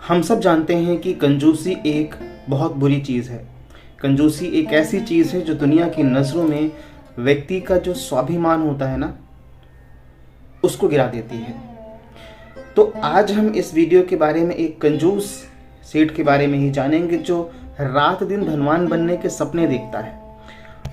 हम सब जानते हैं कि कंजूसी एक बहुत बुरी चीज़ है। कंजूसी एक ऐसी चीज़ है जो दुनिया की नज़रों में व्यक्ति का जो स्वाभिमान होता है ना, उसको गिरा देती है। तो आज हम इस वीडियो के बारे में एक कंजूस सेठ के बारे में ही जानेंगे जो रात दिन धनवान बनने के सपने देखता है,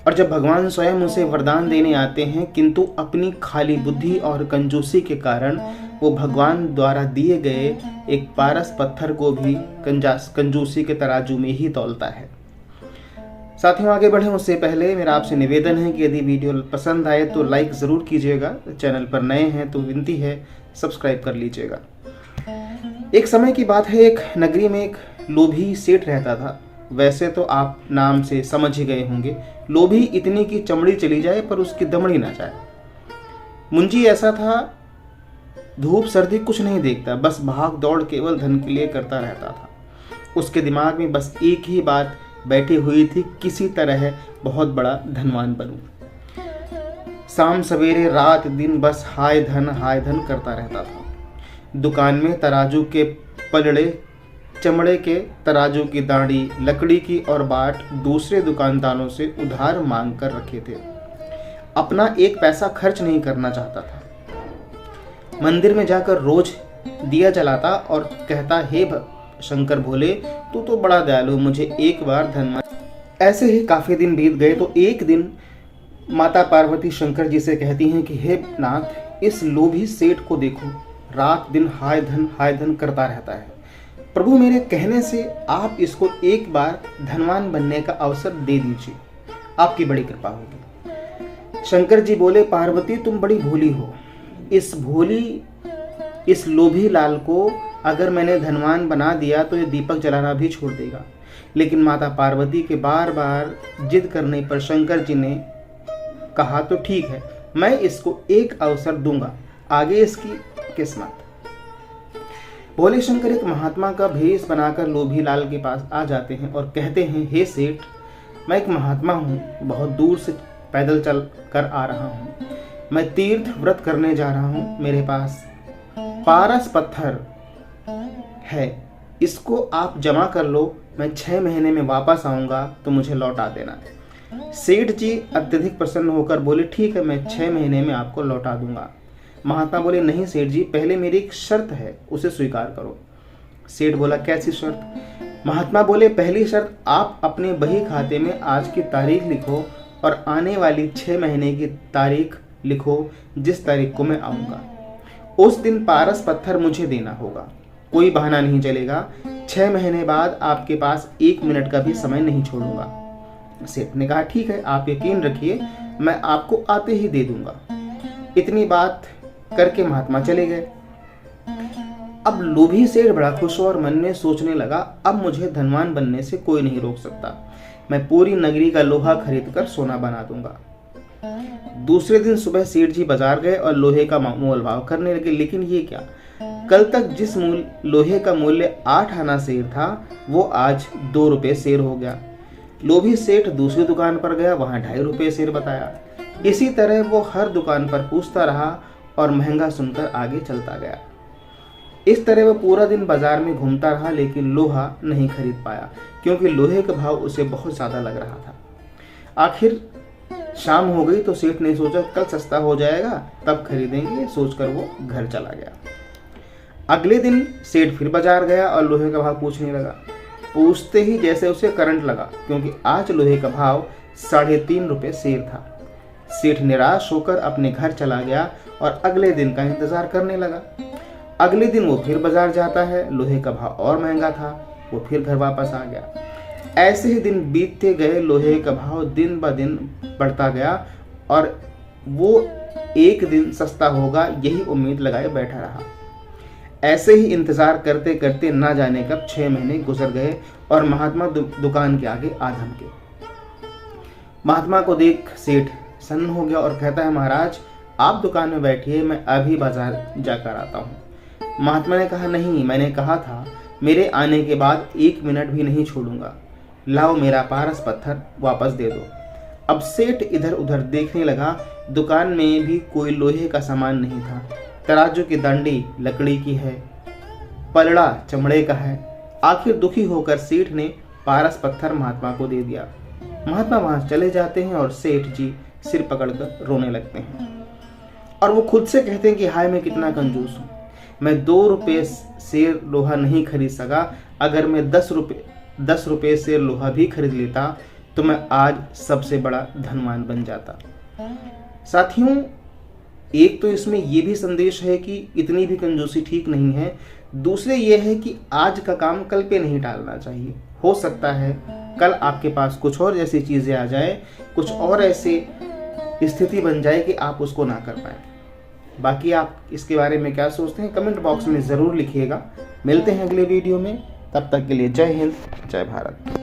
और जब भगवान स्वयं उसे वरदान देने आते हैं किंतु अपनी खाली बुद्धि और कंजूसी के कारण वो भगवान द्वारा दिए गए एक पारस पत्थर को भी कंजूसी के तराजू में ही तौलता है। साथियों, आगे बढ़ें उससे पहले मेरा आपसे निवेदन है कि यदि वीडियो पसंद आए तो लाइक ज़रूर कीजिएगा। चैनल पर नए हैं तो विनती है सब्सक्राइब कर लीजिएगा। एक समय की बात है, एक नगरी में एक लोभी सेठ रहता था। वैसे तो आप नाम से समझ ही गए होंगे, लोभी इतनी की चमड़ी चली जाए पर उसकी दमड़ी ना जाए। मुंजी ऐसा था, धूप सर्दी कुछ नहीं देखता, बस भाग दौड़ केवल धन के लिए करता रहता था। उसके दिमाग में बस एक ही बात बैठी हुई थी, किसी तरह बहुत बड़ा धनवान बनूं। शाम सवेरे रात दिन बस हाय धन करता रहता था। दुकान में तराजू के पलड़े, चमड़े के तराजू की दाढ़ी, लकड़ी की और बाट दूसरे दुकानदारों से उधार मांग कर रखे थे। अपना एक पैसा खर्च नहीं करना चाहता था। मंदिर में जाकर रोज दिया जलाता और कहता, हे शंकर भोले, तू तो बड़ा दयालु, मुझे एक बार धनवान। ऐसे ही काफी दिन बीत गए तो एक दिन माता पार्वती शंकर जी से कहती हैं कि हे नाथ, इस लोभी सेठ को देखो, रात दिन हाय धन करता रहता है। प्रभु, मेरे कहने से आप इसको एक बार धनवान बनने का अवसर दे दीजिए, आपकी बड़ी कृपा होगी। शंकर जी बोले, पार्वती तुम बड़ी भोली हो। इस लोभी लाल को अगर मैंने धनवान बना दिया तो ये दीपक जलाना भी छोड़ देगा। लेकिन माता पार्वती के बार बार जिद करने पर शंकर जी ने कहा, तो ठीक है, मैं इसको एक अवसर दूंगा, आगे इसकी किस्मत। भोले शंकर एक महात्मा का भेष बनाकर लोभी लाल के पास आ जाते हैं और कहते हैं, हे सेठ, मैं एक महात्मा हूँ, बहुत दूर से पैदल चल कर आ रहा हूँ। मैं तीर्थ व्रत करने जा रहा हूँ। मेरे पास पारस पत्थर है, इसको आप जमा कर लो, मैं 6 महीने में वापस आऊँगा तो मुझे लौटा देना। सेठ जी अत्यधिक प्रसन्न होकर बोले, ठीक है, मैं 6 महीने में आपको लौटा दूंगा। महात्मा बोले, नहीं सेठ जी, पहले मेरी एक शर्त है, उसे स्वीकार करो। सेठ बोला, कैसी शर्त? महात्मा बोले, पहली शर्त, आप अपने बही खाते में आज की तारीख लिखो और आने वाली 6 महीने की तारीख लिखो जिस तारीख को मैं आऊँगा। उस दिन पारस पत्थर मुझे देना होगा, कोई बहाना नहीं चलेगा। 6 महीने बाद आपके पास 1 मिनट का भी समय नहीं छोड़ूंगा। सेठ ने कहा, ठीक है, आप यकीन रखिए, मैं आपको आते ही दे दूंगा। इतनी बात करके महात्मा चले गए। अब लोभी सेठ बड़ा खुश हुआ और मन में सोचने लगा, अब मुझे धनवान बनने से कोई नहीं रोक सकता, मैं पूरी नगरी का लोहा खरीद कर सोना बना दूंगा। दूसरे दिन सुबह सेठ जी बाजार गए और लोहे का मोल भाव करने लगे। लेकिन ये क्या, कल तक जिस लोहे का मूल्य 8 आना सेर था वो आज 2 रुपये सेर हो गया। लोभी सेठ दूसरी दुकान पर गया, वहां 2.5 रुपये सेर बताया। इसी तरह वो हर दुकान पर पूछता रहा और महंगा सुनकर आगे चलता गया। इस तरह वो पूरा दिन बाजार में घूमता रहा, लेकिन लोहा नहीं खरीद पाया क्योंकि लोहे का भाव उसे बहुत ज्यादा लग रहा था। आखिर शाम हो गई तो सेठ ने सोचा, कल सस्ता हो जाएगा तब खरीदेंगे, सोचकर वो घर चला गया। अगले दिन सेठ फिर बाजार गया और लोहे का भाव पूछने लगा। पूछते ही जैसे उसे करंट लगा, क्योंकि आज लोहे का भाव 3.5 रुपये सेर था। सेठ निराश होकर अपने घर चला गया और अगले दिन का इंतजार करने लगा। अगले दिन वो फिर बाजार जाता है, लोहे का भाव और महंगा था, वो फिर घर वापस आ गया। ऐसे ही दिन बीतते गए, लोहे का भाव दिन ब दिन बढ़ता गया और वो एक दिन सस्ता होगा यही उम्मीद लगाए बैठा रहा। ऐसे ही इंतजार करते करते ना जाने कब 6 महीने गुजर गए और महात्मा दुकान के आगे आ धमके। महात्मा को देख सेठ सन्न हो गया और कहता है, महाराज आप दुकान में बैठिए, मैं अभी बाजार जाकर आता हूँ। महात्मा ने कहा, नहीं, मैंने कहा था मेरे आने के बाद 1 मिनट भी नहीं छोड़ूंगा, लाओ मेरा पारस पत्थर वापस दे दो। अब सेठ इधर उधर देखने लगा, दुकान में भी कोई लोहे का सामान नहीं था। तराजू की दंडी लकड़ी की है, पलड़ा चमड़े का है। आखिर दुखी होकर सेठ ने पारस पत्थर महात्मा को दे दिया। महात्मा वहां चले जाते हैं और सेठ जी सिर पकड़कर रोने लगते हैं और वो खुद से कहते हैं कि हाय मैं कितना कंजूस हूँ। मैं 2 रुपये से लोहा नहीं खरीद सका। अगर मैं 10 रुपये से लोहा भी खरीद लेता तो मैं आज सबसे बड़ा धनवान बन जाता। साथियों, एक तो इसमें ये भी संदेश है कि इतनी भी कंजूसी ठीक नहीं है। दूसरे ये है कि आज का काम कल पे नहीं टालना चाहिए। हो सकता है कल आपके पास कुछ और जैसी चीज़ें आ जाए, कुछ और ऐसे स्थिति बन जाए कि आप उसको ना कर पाए। बाकी आप इसके बारे में क्या सोचते हैं कमेंट बॉक्स में ज़रूर लिखिएगा। मिलते हैं अगले वीडियो में, तब तक के लिए जय हिंद, जय भारत।